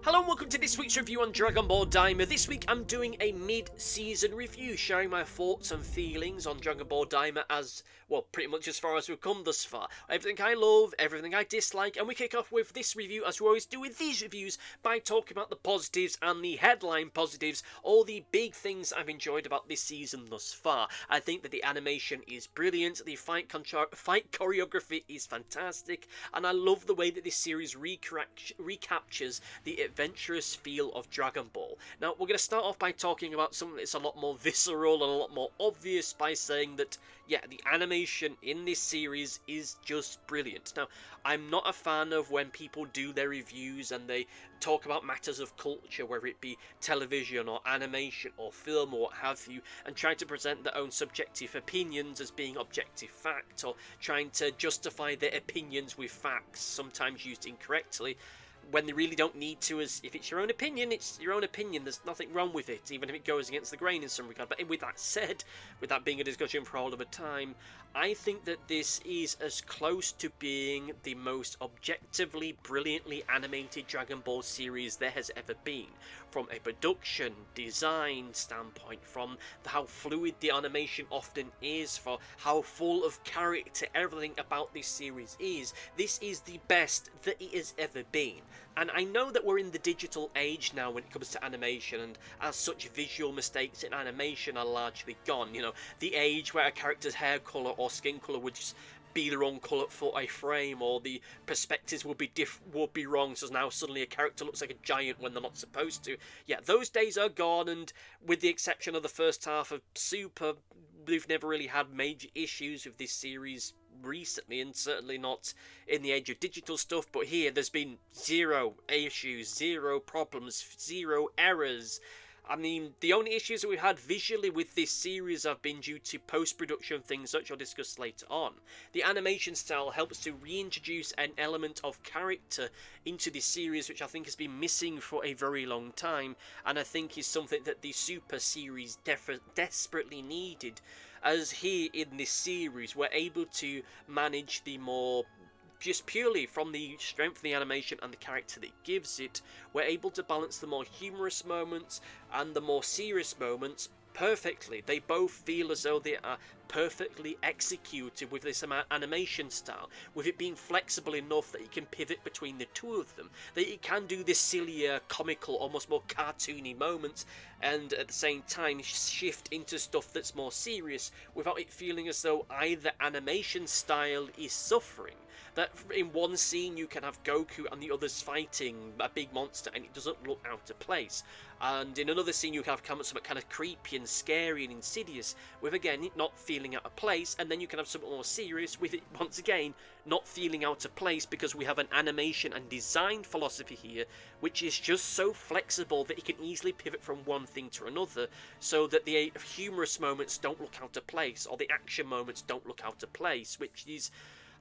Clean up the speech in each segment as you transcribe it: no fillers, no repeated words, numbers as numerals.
Hello and welcome to this week's review on Dragon Ball Daima. This week I'm doing a mid-season review, sharing my thoughts and feelings on Dragon Ball Daima as, well, pretty much as far as we've come thus far. Everything I love, everything I dislike, and we kick off with this review, as we always do with these reviews, by talking about the positives and the headline positives, all the big things I've enjoyed about this season thus far. I think that the animation is brilliant, the fight choreography is fantastic, and I love the way that this series recaptures the adventurous feel of Dragon Ball. Now, we're going to start off by talking about something that's a lot more visceral and a lot more obvious by saying that, yeah, the animation in this series is just brilliant. Now, I'm not a fan of when people do their reviews and they talk about matters of culture, whether it be television or animation or film or what have you, and try to present their own subjective opinions as being objective fact, or trying to justify their opinions with facts, sometimes used incorrectly, when they really don't need to. As if it's your own opinion, it's your own opinion. There's nothing wrong with it, even if it goes against the grain in some regard. But with that said, with that being a discussion for all of a time, I think that this is as close to being the most objectively, brilliantly animated Dragon Ball series there has ever been. From a production, design standpoint, from how fluid the animation often is, for how full of character everything about this series is, this is the best that it has ever been. And I know that we're in the digital age now when it comes to animation, and as such visual mistakes in animation are largely gone. You know, the age where a character's hair colour or skin colour would just be the wrong colour for a frame, or the perspectives would be wrong, so now suddenly a character looks like a giant when they're not supposed to. Yeah, those days are gone, and with the exception of the first half of Super, we've never really had major issues with this series recently, and certainly not in the age of digital stuff. But here there's been zero issues, zero problems, zero errors. I mean, the only issues that we've had visually with this series have been due to post-production things, which I'll discuss later on. The animation style helps to reintroduce an element of character into this series, which I think has been missing for a very long time, and I think is something that the Super series desperately needed. As here in this series, we're able to manage the more, just purely from the strength of the animation and the character that it gives it, we're able to balance the more humorous moments and the more serious moments perfectly. They both feel as though they are perfectly executed with this animation style, with it being flexible enough that you can pivot between the two of them, that you can do this sillier, comical, almost more cartoony moments, and at the same time shift into stuff that's more serious without it feeling as though either animation style is suffering. That in one scene you can have Goku and the others fighting a big monster and it doesn't look out of place, and in another scene you can have something kind of creepy and scary and insidious with again it not feeling out of place, and then you can have something more serious with it once again not feeling out of place, because we have an animation and design philosophy here which is just so flexible that it can easily pivot from one thing to another, so that the humorous moments don't look out of place or the action moments don't look out of place, which is,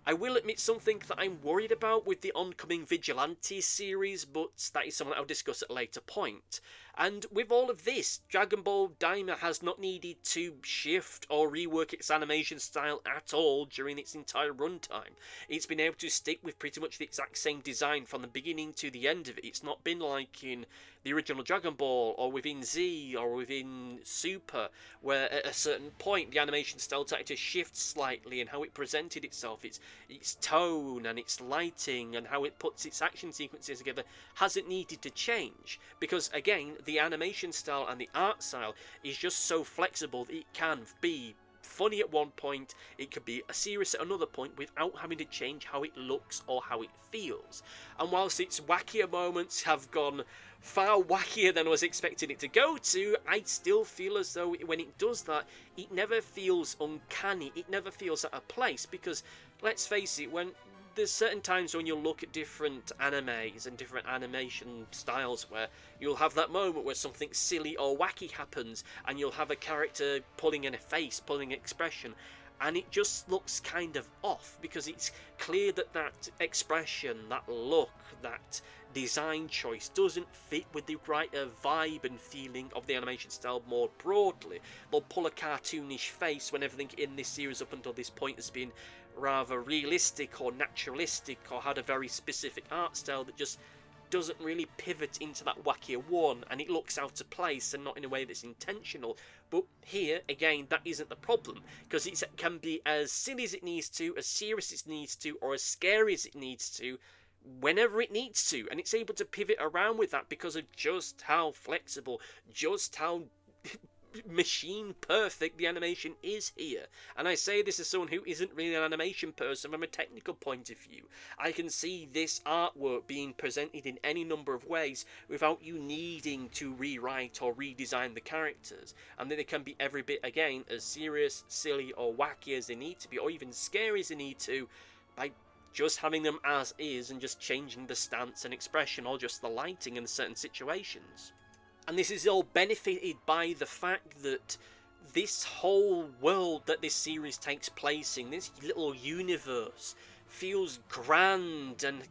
I will admit, something that I'm worried about with the oncoming Vigilante series, but that is something I'll discuss at a later point. And with all of this, Dragon Ball Daima has not needed to shift or rework its animation style at all during its entire runtime. It's been able to stick with pretty much the exact same design from the beginning to the end of it. It's not been like in the original Dragon Ball, or within Z, or within Super, where at a certain point the animation style started to shift slightly, and how it presented itself, its tone and its lighting and how it puts its action sequences together hasn't needed to change, because again the animation style and the art style is just so flexible that it can be funny at one point, it could be serious at another point without having to change how it looks or how it feels. And whilst its wackier moments have gone far wackier than I was expecting it to go to, I still feel as though when it does that, it never feels uncanny, it never feels out of place, because let's face it, when there's certain times when you'll look at different animes and different animation styles where you'll have that moment where something silly or wacky happens and you'll have a character pulling in a face, pulling an expression, and it just looks kind of off, because it's clear that that expression, that look, that design choice doesn't fit with the right vibe and feeling of the animation style more broadly. They'll pull a cartoonish face when everything in this series up until this point has been rather realistic or naturalistic, or had a very specific art style that just doesn't really pivot into that wackier one, and it looks out of place and not in a way that's intentional. But here, again, that isn't the problem, because it can be as silly as it needs to, as serious as it needs to, or as scary as it needs to, whenever it needs to, and it's able to pivot around with that because of just how flexible, just how machine perfect the animation is here. And I say this as someone who isn't really an animation person from a technical point of view. I can see this artwork being presented in any number of ways without you needing to rewrite or redesign the characters, and then they can be every bit, again, as serious, silly or wacky as they need to be, or even scary as they need to, by just having them as is and just changing the stance and expression or just the lighting in certain situations. And this is all benefited by the fact that this whole world that this series takes place in, this little universe, feels grand and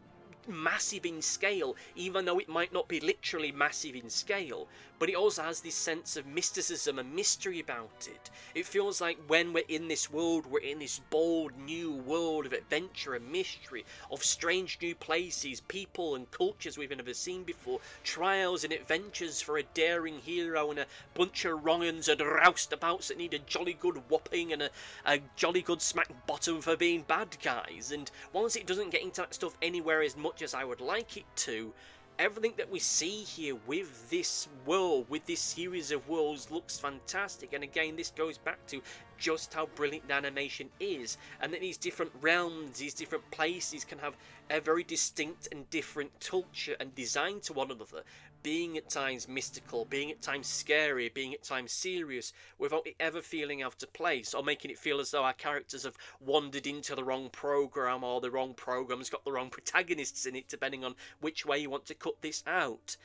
massive in scale, even though it might not be literally massive in scale, but it also has this sense of mysticism and mystery about it. It feels like when we're in this world, we're in this bold new world of adventure and mystery, of strange new places, people and cultures we've never seen before, trials and adventures for a daring hero and a bunch of wrong-uns and roustabouts that need a jolly good whopping and a jolly good smack bottom for being bad guys. And once it doesn't get into that stuff anywhere as much as I would like it to, everything that we see here with this world, with this series of worlds, looks fantastic. And again, this goes back to just how brilliant the animation is, and that these different realms, these different places can have a very distinct and different culture and design to one another, being at times mystical, being at times scary, being at times serious, without it ever feeling out of place or making it feel as though our characters have wandered into the wrong program, or the wrong program's got the wrong protagonists in it, depending on which way you want to cut this out.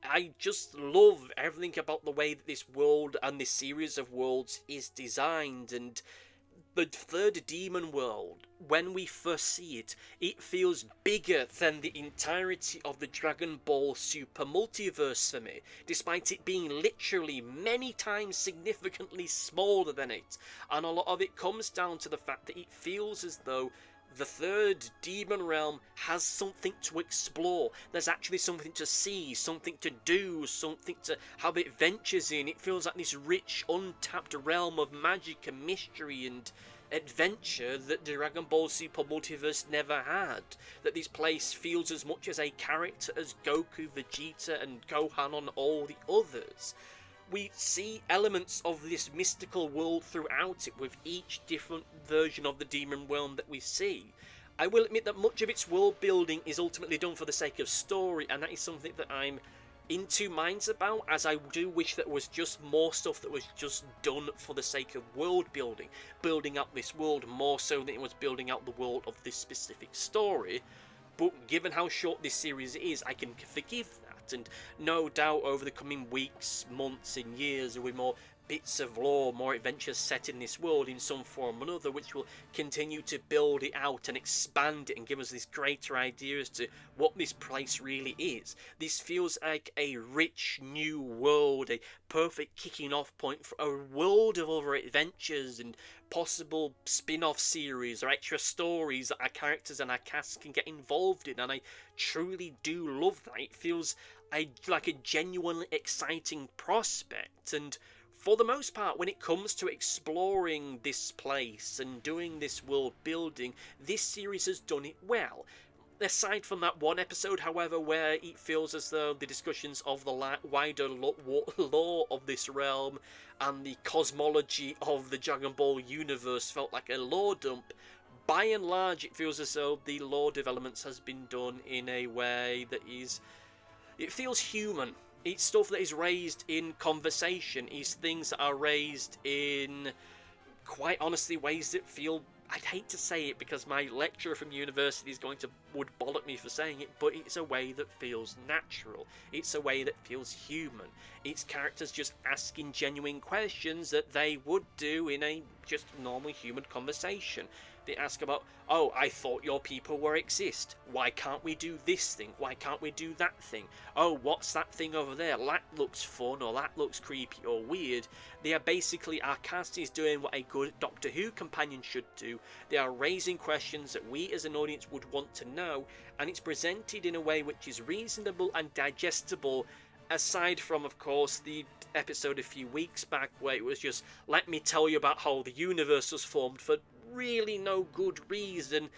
I just love everything about the way that this world and this series of worlds is designed. And the third demon world, when we first see it, it feels bigger than the entirety of the Dragon Ball Super multiverse for me, despite it being literally many times significantly smaller than it. And a lot of it comes down to the fact that it feels as though the third demon realm has something to explore. There's actually something to see, something to do, something to have adventures in. It feels like this rich, untapped realm of magic and mystery and adventure that the Dragon Ball Super Multiverse never had. That this place feels as much as a character as Goku, Vegeta and Gohan and all the others. We see elements of this mystical world throughout it with each different version of the demon realm that we see. I will admit that much of its world building is ultimately done for the sake of story, and that is something that I'm in two minds about, as I do wish that was just more stuff that was just done for the sake of world building, building up this world more so than it was building out the world of this specific story. But given how short this series is, I can forgive that, and no doubt over the coming weeks, months and years there will be more bits of lore, more adventures set in this world in some form or another, which will continue to build it out and expand it and give us this greater idea as to what this place really is. This feels like a rich new world, a perfect kicking off point for a world of other adventures and possible spin-off series or extra stories that our characters and our cast can get involved in, and I truly do love that. It feels like a genuinely exciting prospect. And for the most part, when it comes to exploring this place and doing this world building, this series has done it well. Aside from that one episode, however, where it feels as though the discussions of the wider lore of this realm and the cosmology of the Dragon Ball universe felt like a lore dump, by and large it feels as though the lore developments has been done in a way that is... it feels human. It's stuff that is raised in conversation. It's things that are raised in, quite honestly, ways that feel... I'd hate to say it because my lecturer from university is would bollock me for saying it, but it's a way that feels natural. It's a way that feels human. It's characters just asking genuine questions that they would do in a just normal human conversation. They ask about, oh, I thought your people were exist. Why can't we do this thing? Why can't we do that thing? Oh, what's that thing over there? That looks fun, or that looks creepy or weird. They are basically, our cast is doing what a good Doctor Who companion should do. They are raising questions that we as an audience would want to know, and it's presented in a way which is reasonable and digestible, aside from, of course, the episode a few weeks back where it was just, let me tell you about how the universe was formed for really no good reason.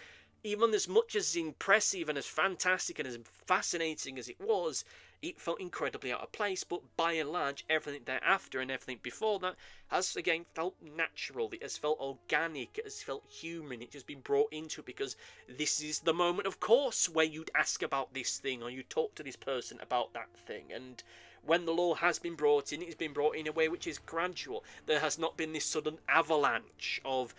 Even as much as impressive and as fantastic and as fascinating as it was, it felt incredibly out of place. But by and large, everything thereafter and everything before that has again felt natural. It has felt organic. It has felt human. It's just been brought into it because this is the moment, of course, where you'd ask about this thing or you talk to this person about that thing. And when the lore has been brought in, it's been brought in a way which is gradual. There has not been this sudden avalanche of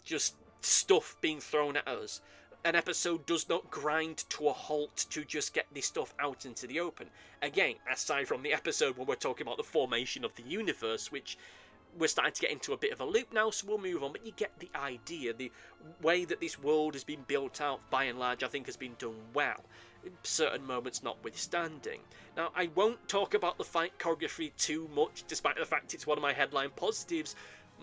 just stuff being thrown at us. An episode does not grind to a halt to just get this stuff out into the open. Again, aside from the episode where we're talking about the formation of the universe, which we're starting to get into a bit of a loop now, so we'll move on, but you get the idea. The way that this world has been built out, by and large, I think has been done well, certain moments notwithstanding. Now, I won't talk about the fight choreography too much, despite the fact it's one of my headline positives,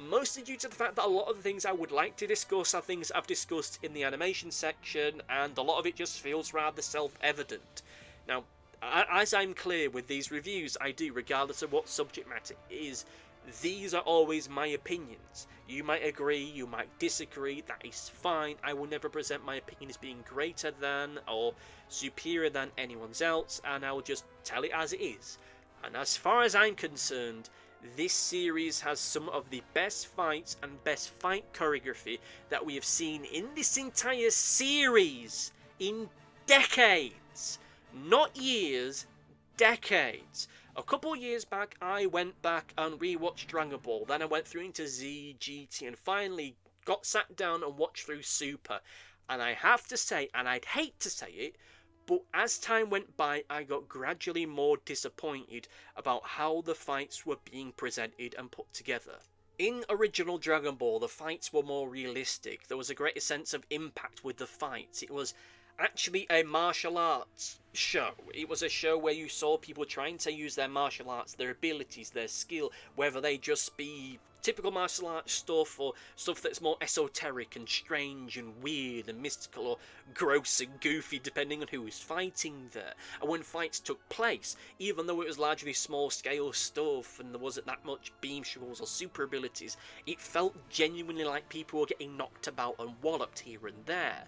mostly due to the fact that a lot of the things I would like to discuss are things I've discussed in the animation section, and a lot of it just feels rather self-evident. Now, as I'm clear with these reviews, I do, regardless of what subject matter is, these are always my opinions. You might agree, you might disagree, that is fine. I will never present my opinion as being greater than or superior than anyone's else, and I will just tell it as it is. And as far as I'm concerned, this series has some of the best fights and best fight choreography that we have seen in this entire series in decades. Not years, decades. A couple years back, I went back and rewatched Dragon Ball. Then I went through into Z, GT, and finally got sat down and watched through Super. And I have to say, and I'd hate to say it, but as time went by, I got gradually more disappointed about how the fights were being presented and put together. In original Dragon Ball, the fights were more realistic. There was a greater sense of impact with the fights. It was actually a martial arts show. It was a show where you saw people trying to use their martial arts, their abilities, their skill, whether they just be typical martial arts stuff or stuff that's more esoteric and strange and weird and mystical or gross and goofy depending on who was fighting there. And when fights took place, even though it was largely small scale stuff and there wasn't that much beam shovels or super abilities, it felt genuinely like people were getting knocked about and walloped here and there.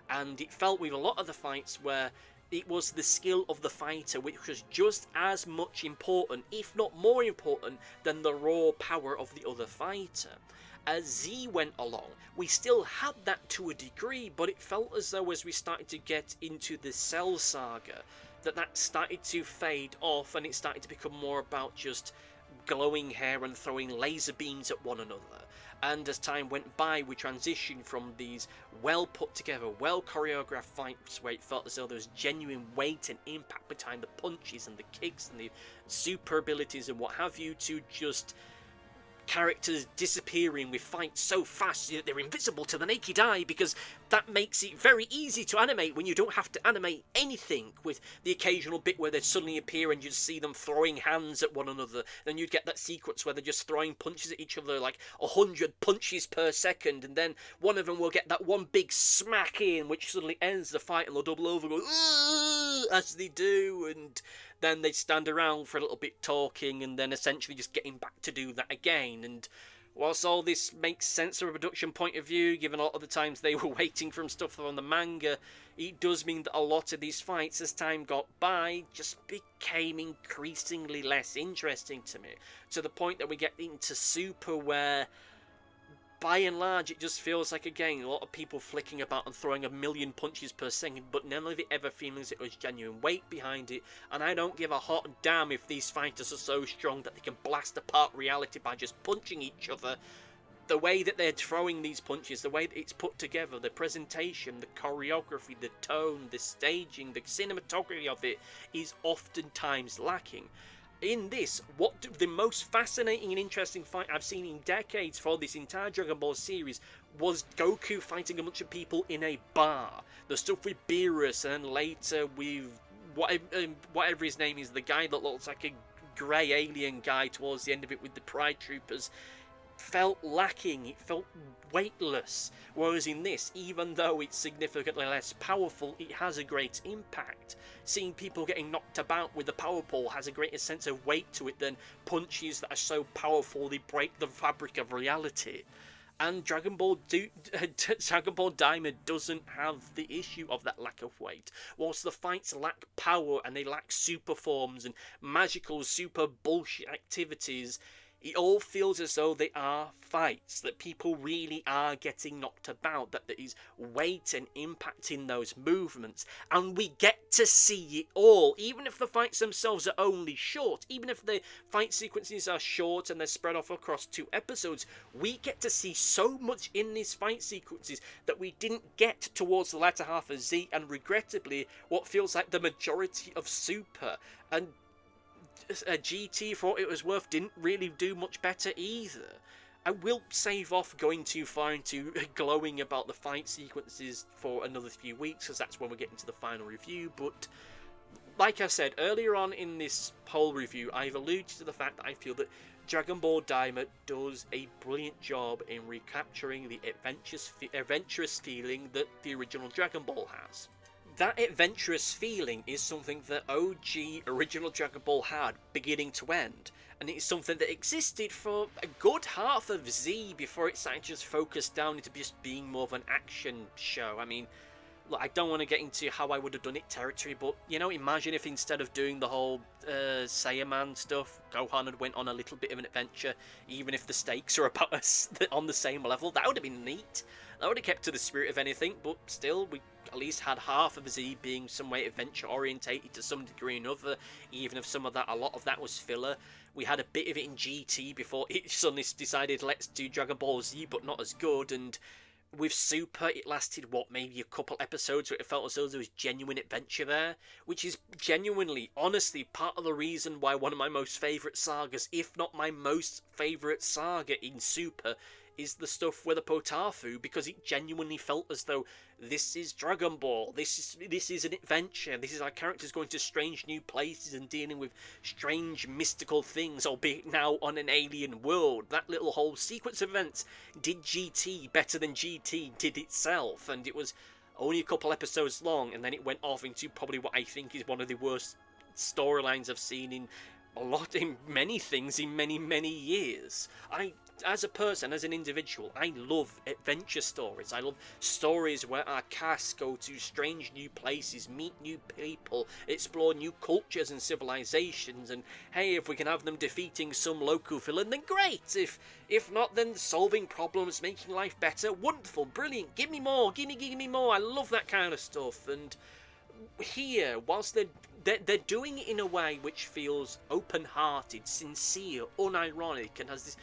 And it felt with a lot of the fights where it was the skill of the fighter which was just as much important, if not more important, than the raw power of the other fighter. As Z went along, we still had that to a degree, but it felt as though as we started to get into the Cell saga, that started to fade off and it started to become more about just glowing hair and throwing laser beams at one another. And as time went by, we transitioned from these well put together, well choreographed fights where it felt as though there was genuine weight and impact behind the punches and the kicks and the super abilities and what have you, to just characters disappearing with fights so fast that they're invisible to the naked eye, because that makes it very easy to animate when you don't have to animate anything, with the occasional bit where they suddenly appear and you see them throwing hands at one another. Then you'd get that sequence where they're just throwing punches at each other, like 100 punches per second, and then one of them will get that one big smack in which suddenly ends the fight and they'll double over and go as they do, and then they stand around for a little bit talking and then essentially just getting back to do that again. And whilst all this makes sense from a production point of view, given a lot of the times they were waiting from stuff from the manga, it does mean that a lot of these fights as time got by just became increasingly less interesting to me, to the point that we get into Super where by and large, it just feels like, again, a lot of people flicking about and throwing a million punches per second, but none of it ever feels it was genuine weight behind it. And I don't give a hot damn if these fighters are so strong that they can blast apart reality by just punching each other. The way that they're throwing these punches, the way that it's put together, the presentation, the choreography, the tone, the staging, the cinematography of it is oftentimes lacking. in this, the most fascinating and interesting fight I've seen in decades for this entire Dragon Ball series was Goku fighting a bunch of people in a bar. The stuff with Beerus, and then later with whatever his name is, the guy that looks like a grey alien guy towards the end of it with the Pride Troopers, felt lacking. It felt weightless. Whereas in this, even though it's significantly less powerful, it has a great impact. Seeing people getting knocked about with the power pole has a greater sense of weight to it than punches that are so powerful they break the fabric of reality. And Dragon Ball Daima doesn't have the issue of that lack of weight. Whilst the fights lack power and they lack super forms and magical super bullshit activities, it all feels as though they are fights, that people really are getting knocked about, that there is weight and impact in those movements, and we get to see it all, even if the fights themselves are only short, even if the fight sequences are short and they're spread off across 2 episodes, we get to see so much in these fight sequences that we didn't get towards the latter half of Z, and regrettably, what feels like the majority of Super. And GT, for what it was worth, didn't really do much better either. I will save off going too far into glowing about the fight sequences for another few weeks, because that's when we get into the final review, but like I said earlier on in this whole review, I've alluded to the fact that I feel that Dragon Ball Daima does a brilliant job in recapturing the adventurous feeling that the original Dragon Ball has. That adventurous feeling is something that OG original Dragon Ball had beginning to end, and it's something that existed for a good half of Z before it started just focused down into just being more of an action show. I mean, look, I don't want to get into how I would have done it territory, but, you know, imagine if instead of doing the whole Saiyaman stuff, Gohan had went on a little bit of an adventure, even if the stakes are about on the same level. That would have been neat. That would have kept to the spirit of anything, but still, we at least had half of Z being some way adventure orientated to some degree or another, even if a lot of that was filler. We had a bit of it in GT before it suddenly decided, let's do Dragon Ball Z, but not as good, and with Super, it lasted, maybe a couple episodes where it felt as though there was genuine adventure there, which is genuinely, honestly, part of the reason why one of my most favourite sagas, if not my most favourite saga in Super, is the stuff with the Potafu, because it genuinely felt as though this is Dragon Ball, this is an adventure, this is our characters going to strange new places and dealing with strange mystical things, albeit now on an alien world. That little whole sequence of events did GT better than GT did itself, and it was only a couple episodes long, and then it went off into probably what I think is one of the worst storylines I've seen in many things in many years. As a person, as an individual, I love adventure stories. I love stories where our casts go to strange new places, meet new people, explore new cultures and civilizations, and hey, if we can have them defeating some local villain, then great! If not, then solving problems, making life better, wonderful, brilliant, give me more, give me more. I love that kind of stuff. And here, whilst they're doing it in a way which feels open-hearted, sincere, unironic, and has this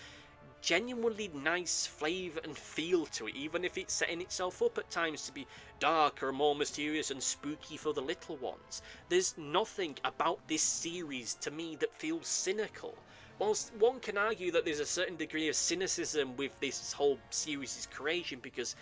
genuinely nice flavour and feel to it, even if it's setting itself up at times to be darker, more mysterious and spooky for the little ones. There's nothing about this series to me that feels cynical. Whilst one can argue that there's a certain degree of cynicism with this whole series' creation, because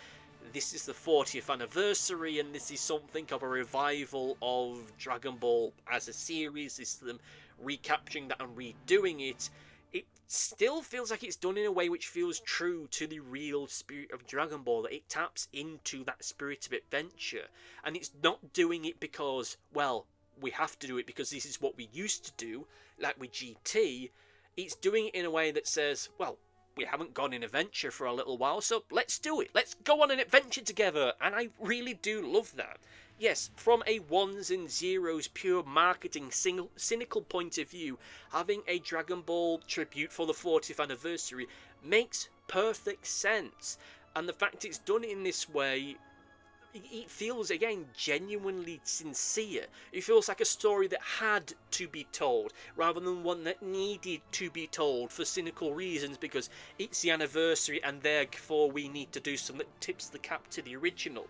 this is the 40th anniversary and this is something of a revival of Dragon Ball as a series, this is them recapturing that and redoing it, it still feels like it's done in a way which feels true to the real spirit of Dragon Ball, that it taps into that spirit of adventure, and it's not doing it because, well, we have to do it because this is what we used to do, like with GT. It's doing it in a way that says, well, we haven't gone in adventure for a little while, so let's do it. Let's go on an adventure together. And I really do love that. Yes, from a ones and zeros pure marketing cynical point of view, having a Dragon Ball tribute for the 40th anniversary makes perfect sense. And the fact it's done in this way, it feels, again, genuinely sincere. It feels like a story that had to be told, rather than one that needed to be told for cynical reasons, because it's the anniversary and therefore we need to do something that tips the cap to the original.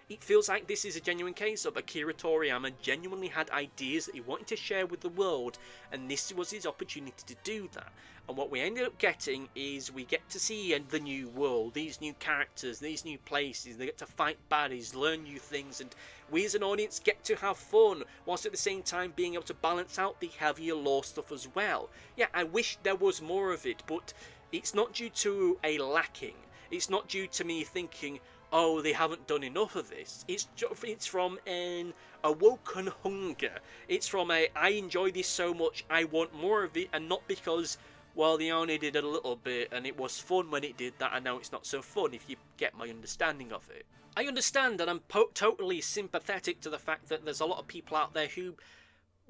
it feels like this is a genuine case of Akira Toriyama genuinely had ideas that he wanted to share with the world, and this was his opportunity to do that. And what we ended up getting is we get to see the new world, these new characters, these new places. They get to fight baddies, learn new things, and we as an audience get to have fun, whilst at the same time being able to balance out the heavier lore stuff as well. Yeah, I wish there was more of it, but it's not due to a lacking. It's not due to me thinking, oh, they haven't done enough of this. It's from an awoken hunger. It's from I enjoy this so much, I want more of it, and not because, well, they only did a little bit and it was fun when it did that, and now it's not so fun, if you get my understanding of it. I understand, and I'm totally sympathetic to the fact that there's a lot of people out there who,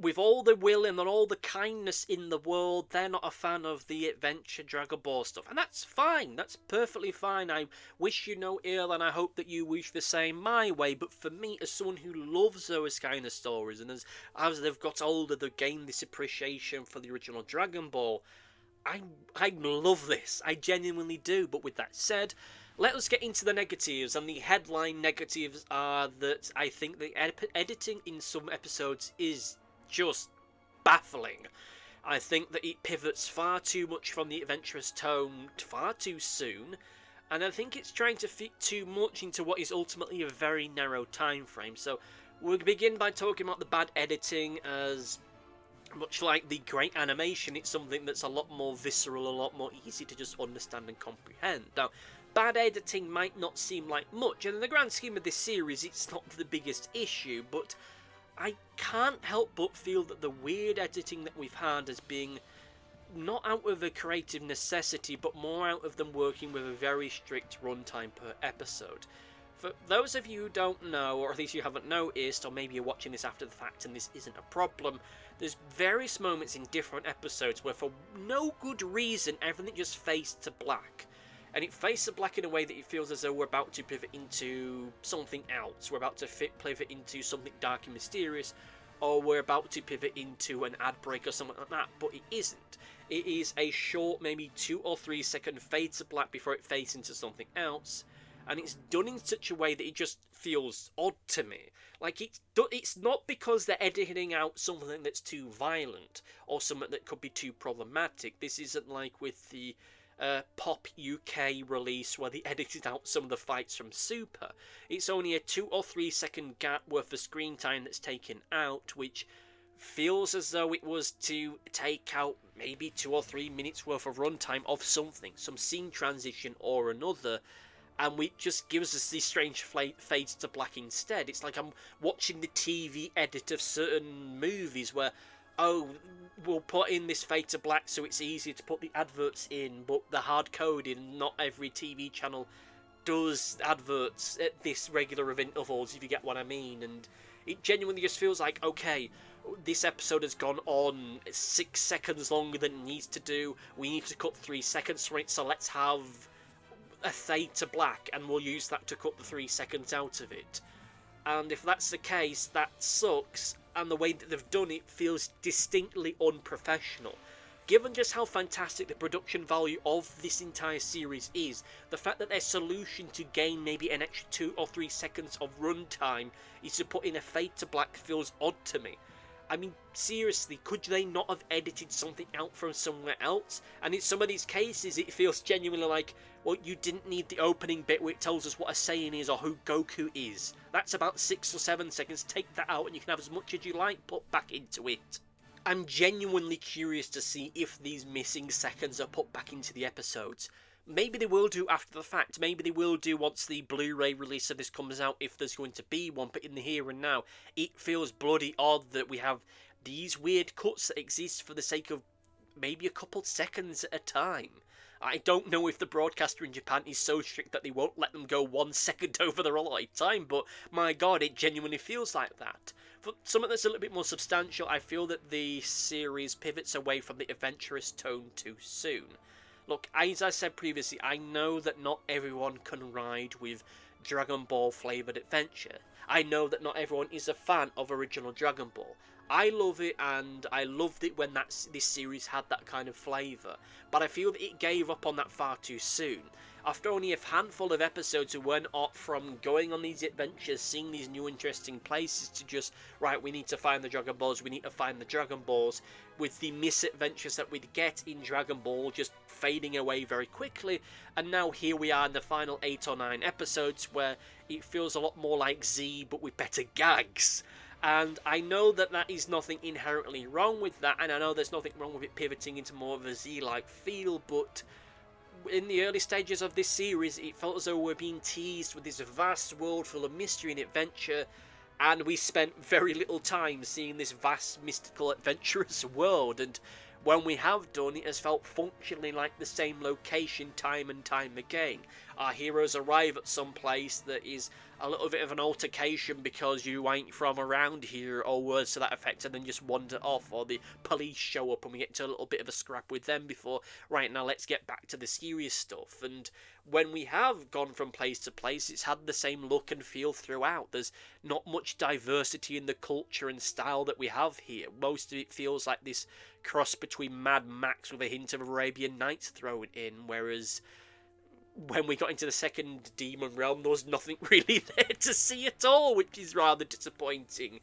with all the will and all the kindness in the world, they're not a fan of the adventure Dragon Ball stuff. And that's fine. That's perfectly fine. I wish you no ill, and I hope that you wish the same my way. But for me, as someone who loves those kind of stories, and as they've got older, they've gained this appreciation for the original Dragon Ball, I love this. I genuinely do. But with that said, let us get into the negatives. And the headline negatives are that I think the editing in some episodes is just baffling. I think that it pivots far too much from the adventurous tone far too soon, and I think it's trying to fit too much into what is ultimately a very narrow time frame. So we'll begin by talking about the bad editing. As much like the great animation, it's something that's a lot more visceral, a lot more easy to just understand and comprehend. Now, bad editing might not seem like much, and in the grand scheme of this series it's not the biggest issue, but I can't help but feel that the weird editing that we've had as being not out of a creative necessity, but more out of them working with a very strict runtime per episode. For those of you who don't know, or at least you haven't noticed, or maybe you're watching this after the fact and this isn't a problem, there's various moments in different episodes where for no good reason everything just fades to black. And it fades to black in a way that it feels as though we're about to pivot into something else. We're about to pivot into something dark and mysterious, or we're about to pivot into an ad break or something like that, but it isn't. It is a short, maybe 2 or 3 second fade to black before it fades into something else, and it's done in such a way that it just feels odd to me. Like, it's not because they're editing out something that's too violent, or something that could be too problematic. This isn't like with the Pop UK release where they edited out some of the fights from Super. It's only a 2 or 3 second gap worth of screen time that's taken out, which feels as though it was to take out maybe 2 or 3 minutes worth of runtime of something, some scene transition or another, and it just gives us these strange fades to black instead. It's like I'm watching the TV edit of certain movies where, oh, we'll put in this fade to black so it's easier to put the adverts in, but the hard coded, and not every TV channel does adverts at this regular of intervals, if you get what I mean. And it genuinely just feels like, okay, this episode has gone on 6 seconds longer than it needs to do, we need to cut 3 seconds from it, so let's have a fade to black and we'll use that to cut the 3 seconds out of it. And if that's the case, that sucks, and the way that they've done it feels distinctly unprofessional. Given just how fantastic the production value of this entire series is, the fact that their solution to gain maybe an extra 2 or 3 seconds of runtime is to put in a fade to black feels odd to me. I mean, seriously, could they not have edited something out from somewhere else? And in some of these cases, it feels genuinely like, well, you didn't need the opening bit where it tells us what a Saiyan is or who Goku is. That's about 6 or 7 seconds. Take that out and you can have as much as you like put back into it. I'm genuinely curious to see if these missing seconds are put back into the episodes. Maybe they will do after the fact. Maybe they will do once the Blu-ray release of this comes out, if there's going to be one. But in the here and now, it feels bloody odd that we have these weird cuts that exist for the sake of maybe a couple seconds at a time. I don't know if the broadcaster in Japan is so strict that they won't let them go 1 second over their allotted time, but my god, it genuinely feels like that. For something that's a little bit more substantial, I feel that the series pivots away from the adventurous tone too soon. Look, as I said previously, I know that not everyone can ride with Dragon Ball flavoured adventure. I know that not everyone is a fan of original Dragon Ball. I love it, and I loved it when this series had that kind of flavour. But I feel that it gave up on that far too soon. after only a handful of episodes, we went off from going on these adventures, seeing these new interesting places, to just, right, we need to find the Dragon Balls, we need to find the Dragon Balls, with the misadventures that we'd get in Dragon Ball just fading away very quickly. And now here we are in the final 8 or 9 episodes, where it feels a lot more like Z, but with better gags. And I know that that is nothing inherently wrong with that, and I know there's nothing wrong with it pivoting into more of a Z-like feel, but in the early stages of this series, it felt as though we're being teased with this vast world full of mystery and adventure, and we spent very little time seeing this vast, mystical, adventurous world, and when we have done, it has felt functionally like the same location time and time again. Our heroes arrive at some place that is a little bit of an altercation because you ain't from around here, or words to that effect, and then just wander off, or the police show up and we get into a little bit of a scrap with them before, right, now let's get back to the serious stuff. And when we have gone from place to place, it's had the same look and feel throughout. There's not much diversity in the culture and style that we have here. Most of it feels like this cross between Mad Max with a hint of Arabian Nights thrown in, whereas when we got into the second demon realm, there was nothing really there to see at all, which is rather disappointing.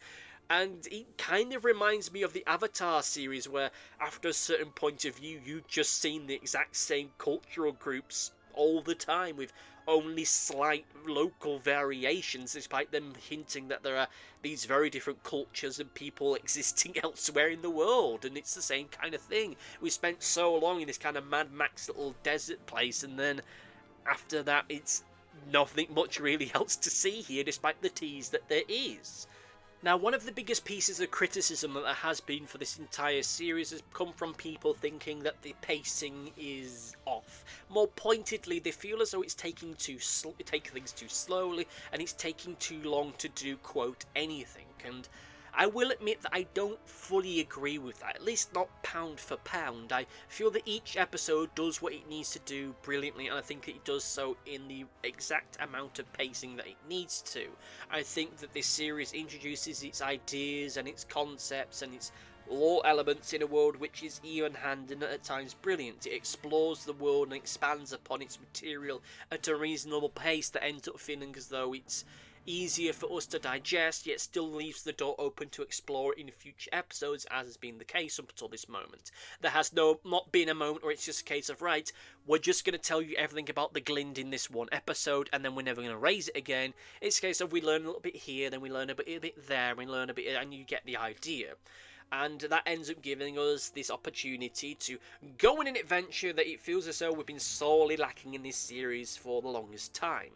And it kind of reminds me of the Avatar series, where after a certain point of view, you've just seen the exact same cultural groups all the time, with only slight local variations, despite them hinting that there are these very different cultures and people existing elsewhere in the world, and it's the same kind of thing. We spent so long in this kind of Mad Max little desert place, and then after that, it's nothing much really else to see here, despite the tease that there is. Now, one of the biggest pieces of criticism that there has been for this entire series has come from people thinking that the pacing is off. More pointedly, they feel as though it's taking things too slowly, and it's taking too long to do, quote, anything. And I will admit that I don't fully agree with that, at least not pound for pound. I feel that each episode does what it needs to do brilliantly, and I think it does so in the exact amount of pacing that it needs to. I think that this series introduces its ideas and its concepts and its lore elements in a world which is even-handed and at times brilliant. It explores the world and expands upon its material at a reasonable pace that ends up feeling as though it's easier for us to digest, yet still leaves the door open to explore in future episodes, as has been the case up until this moment. There has not been a moment where it's just a case of, right, we're just going to tell you everything about the Glind in this one episode, and then we're never going to raise it again. It's a case of we learn a little bit here, then we learn a bit there, and we learn a bit, and you get the idea. And that ends up giving us this opportunity to go on an adventure that it feels as though we've been sorely lacking in this series for the longest time.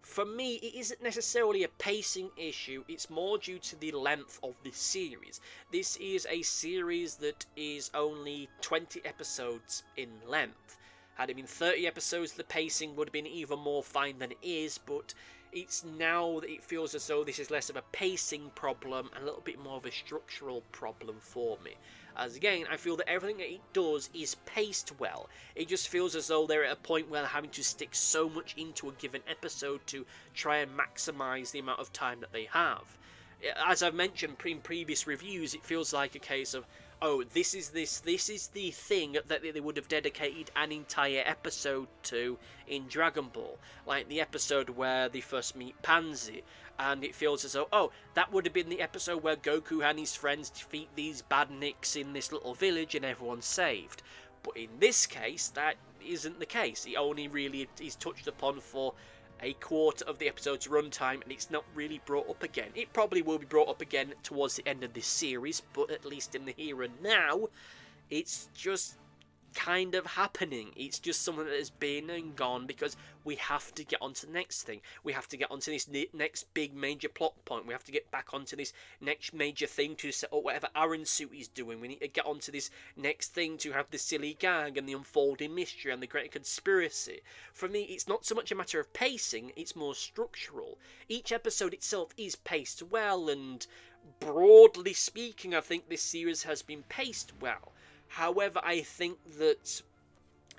For me, it isn't necessarily a pacing issue, it's more due to the length of this series. This is a series that is only 20 episodes in length. Had it been 30 episodes, the pacing would have been even more fine than it is, but it's now that it feels as though this is less of a pacing problem and a little bit more of a structural problem for me. As again, I feel that everything that it does is paced well. It just feels as though they're at a point where they're having to stick so much into a given episode to try and maximise the amount of time that they have. As I've mentioned in previous reviews, it feels like a case of, oh, this is the thing that they would have dedicated an entire episode to in Dragon Ball. Like the episode where they first meet Pansy, and it feels as though, oh, that would have been the episode where Goku and his friends defeat these badniks in this little village and everyone's saved. But in this case, that isn't the case. It only really is touched upon for a quarter of the episode's runtime, and it's not really brought up again. It probably will be brought up again towards the end of this series, but at least in the here and now, it's just kind of happening. It's just something that has been and gone because we have to get on to the next thing. We have to get onto this next big major plot point. We have to get back onto this next major thing to set up whatever Aaron suit is doing. We need to get onto this next thing to have the silly gag and the unfolding mystery and the great conspiracy. For me, it's not so much a matter of pacing, it's more structural. Each episode itself is paced well, and broadly speaking, I think this series has been paced well. However, I think that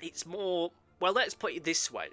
it's more, well, let's put it this way.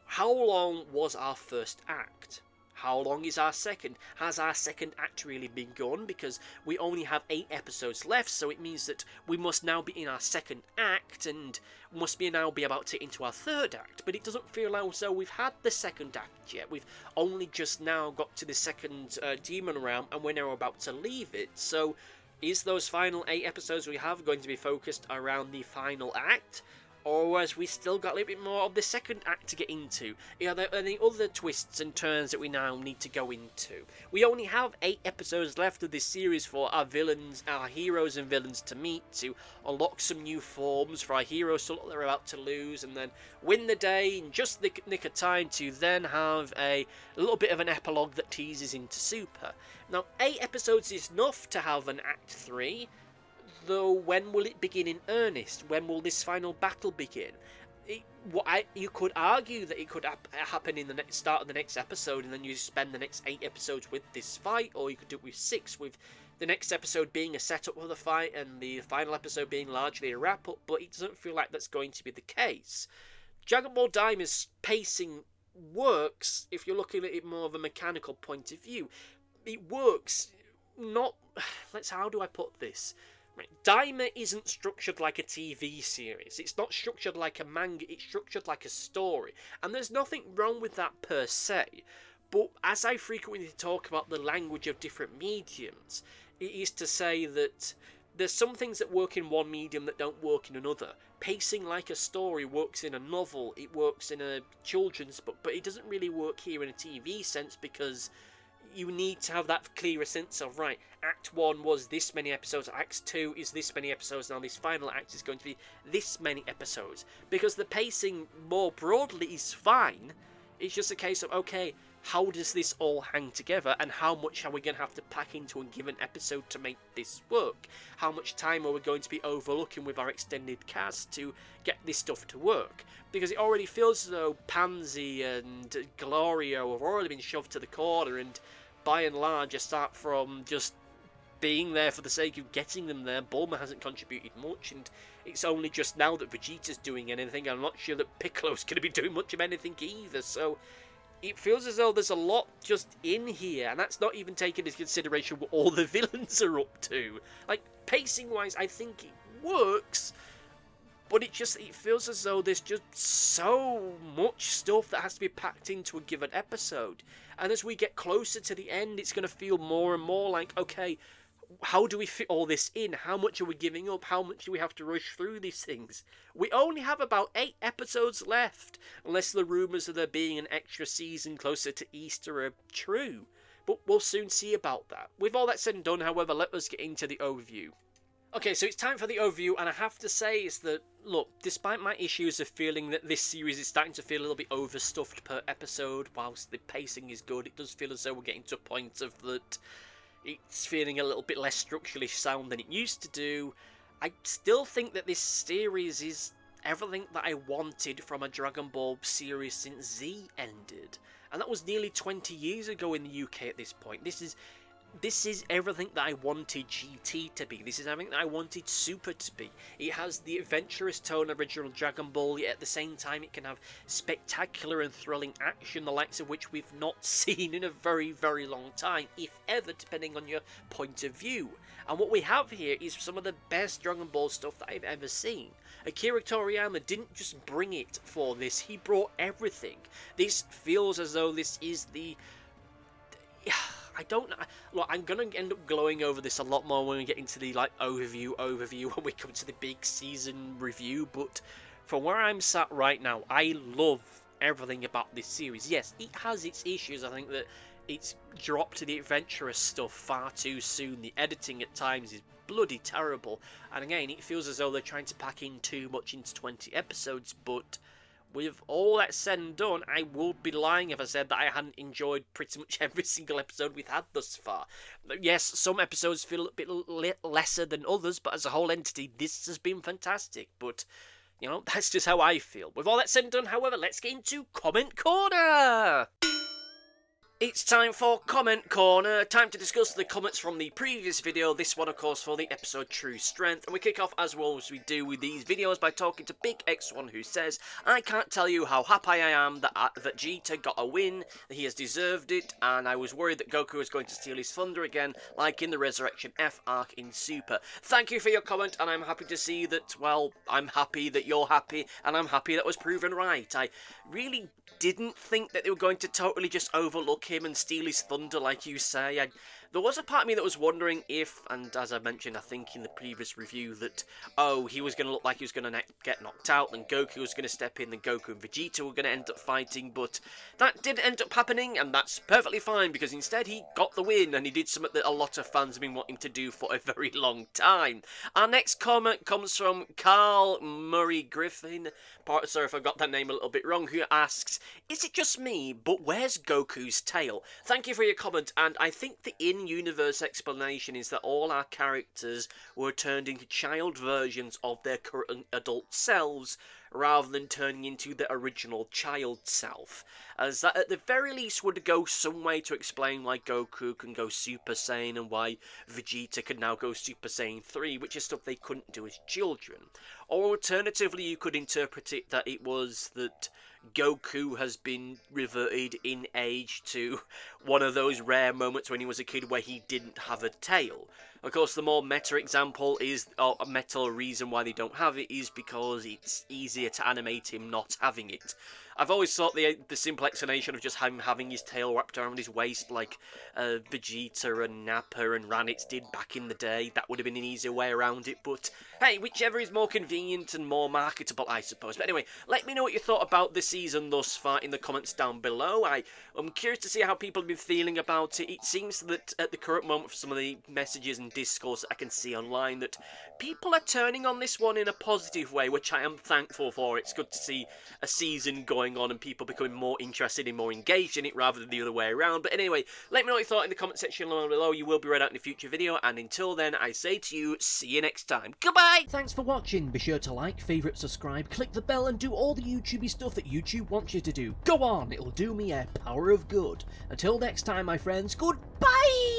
How long was our first act? How long is our second? Has our second act really begun? Because we only have 8 episodes left, so it means that we must now be in our second act, and must be now be about to into our third act. But it doesn't feel as though we've had the second act yet. We've only just now got to the second demon realm, and we're now about to leave it. So is those final 8 episodes we have going to be focused around the final act? Or has we still got a little bit more of the second act to get into? Are there any other twists and turns that we now need to go into? We only have 8 episodes left of this series for our villains, our heroes and villains to meet, to unlock some new forms for our heroes to look they're about to lose, and then win the day in just the nick of time to then have a little bit of an epilogue that teases into Super. Now, 8 episodes is enough to have an Act 3, though when will it begin in earnest? When will this final battle begin? You could argue that it could happen in the start of the next episode, and then you spend the next 8 episodes with this fight, or you could do it with 6, with the next episode being a setup for the fight, and the final episode being largely a wrap-up, but it doesn't feel like that's going to be the case. Dragon Ball Daima's pacing works if you're looking at it more of a mechanical point of view. It works, not... how do I put this? Daima isn't structured like a TV series. It's not structured like a manga. It's structured like a story. And there's nothing wrong with that per se. But as I frequently talk about the language of different mediums, it is to say that there's some things that work in one medium that don't work in another. Pacing like a story works in a novel. It works in a children's book. But it doesn't really work here in a TV sense, because you need to have that clearer sense of, right, Act 1 was this many episodes, Act 2 is this many episodes, now this final act is going to be this many episodes. Because the pacing more broadly is fine, it's just a case of, okay, how does this all hang together, and how much are we going to have to pack into a given episode to make this work? How much time are we going to be overlooking with our extended cast to get this stuff to work? Because it already feels as though Pansy and Glorio have already been shoved to the corner, and by and large, aside from just being there for the sake of getting them there, Bulma hasn't contributed much, and it's only just now that Vegeta's doing anything. I'm not sure that Piccolo's going to be doing much of anything either, so it feels as though there's a lot just in here, and that's not even taking into consideration what all the villains are up to. Like, pacing-wise, I think it works, but it feels as though there's just so much stuff that has to be packed into a given episode. And as we get closer to the end, it's going to feel more and more like, okay, how do we fit all this in? How much are we giving up? How much do we have to rush through these things? We only have about 8 episodes left, unless the rumours of there being an extra season closer to Easter are true. But we'll soon see about that. With all that said and done, however, let us get into the overview. Okay, so it's time for the overview, and I have to say is that, look, despite my issues of feeling that this series is starting to feel a little bit overstuffed per episode, whilst the pacing is good, it does feel as though we're getting to a point of that it's feeling a little bit less structurally sound than it used to do. I still think that this series is everything that I wanted from a Dragon Ball series since Z ended. And that was nearly 20 years ago in the UK at this point. This is everything that I wanted GT to be. This is everything that I wanted Super to be. It has the adventurous tone of original Dragon Ball, yet at the same time it can have spectacular and thrilling action, the likes of which we've not seen in a very, very long time, if ever, depending on your point of view. And what we have here is some of the best Dragon Ball stuff that I've ever seen. Akira Toriyama didn't just bring it for this, he brought everything. This feels as though this is the... I don't know. Look, I'm going to end up glowing over this a lot more when we get into the overview when we come to the big season review, but from where I'm sat right now, I love everything about this series. Yes, it has its issues. I think that it's dropped to the adventurous stuff far too soon. The editing at times is bloody terrible, and again, it feels as though they're trying to pack in too much into 20 episodes, but with all that said and done, I would be lying if I said that I hadn't enjoyed pretty much every single episode we've had thus far. Yes, some episodes feel a bit lesser than others, but as a whole entity, this has been fantastic. But, you know, that's just how I feel. With all that said and done, however, let's get into Comment Corner! It's time for Comment Corner, time to discuss the comments from the previous video, this one of course for the episode True Strength, and we kick off as well as we do with these videos by talking to Big X1 who says, I can't tell you how happy I am that Vegeta got a win, he has deserved it, and I was worried that Goku was going to steal his thunder again, like in the Resurrection F arc in Super. Thank you for your comment, and I'm happy to see that, well, I'm happy that you're happy, and I'm happy that was proven right. I really didn't think that they were going to totally just overlook him and steal his thunder like you say. There was a part of me that was wondering if, and as I mentioned I think in the previous review, that he was going to look like he was going to get knocked out, then Goku was going to step in, then Goku and Vegeta were going to end up fighting, but that didn't end up happening, and that's perfectly fine because instead he got the win and he did something that a lot of fans have been wanting to do for a very long time. Our next comment comes from Carl Murray Griffin, sorry if I got that name a little bit wrong, who asks, is it just me, but where's Goku's tail? Thank you for your comment, and I think the in-universe explanation is that all our characters were turned into child versions of their current adult selves, rather than turning into the original child self, as that at the very least would go some way to explain why Goku can go Super Saiyan and why Vegeta can now go Super Saiyan 3, which is stuff they couldn't do as children. Or alternatively, you could interpret it that it was that Goku has been reverted in age to one of those rare moments when he was a kid where he didn't have a tail. Of course, the more meta example is, or a meta reason why they don't have it, is because it's easier to animate him not having it. I've always thought the simple explanation of just him having his tail wrapped around his waist like Vegeta and Nappa and Ranitz did back in the day, that would have been an easier way around it, but hey, whichever is more convenient and more marketable, I suppose. But anyway, let me know what you thought about the season thus far in the comments down below. I'm curious to see how people have been feeling about it. It seems that at the current moment, for some of the messages and discourse that I can see online, that people are turning on this one in a positive way, which I am thankful for. It's good to see a season going on and people becoming more interested and more engaged in it rather than the other way around. But anyway, let me know what you thought in the comment section down below. You will be read out in a future video, and until then, I say to you, see you next time. Goodbye! Thanks for watching. Be sure to like, favourite, subscribe, click the bell and do all the YouTubey stuff that YouTube wants you to do. Go on, it'll do me a power of good. Until next time, my friends, goodbye!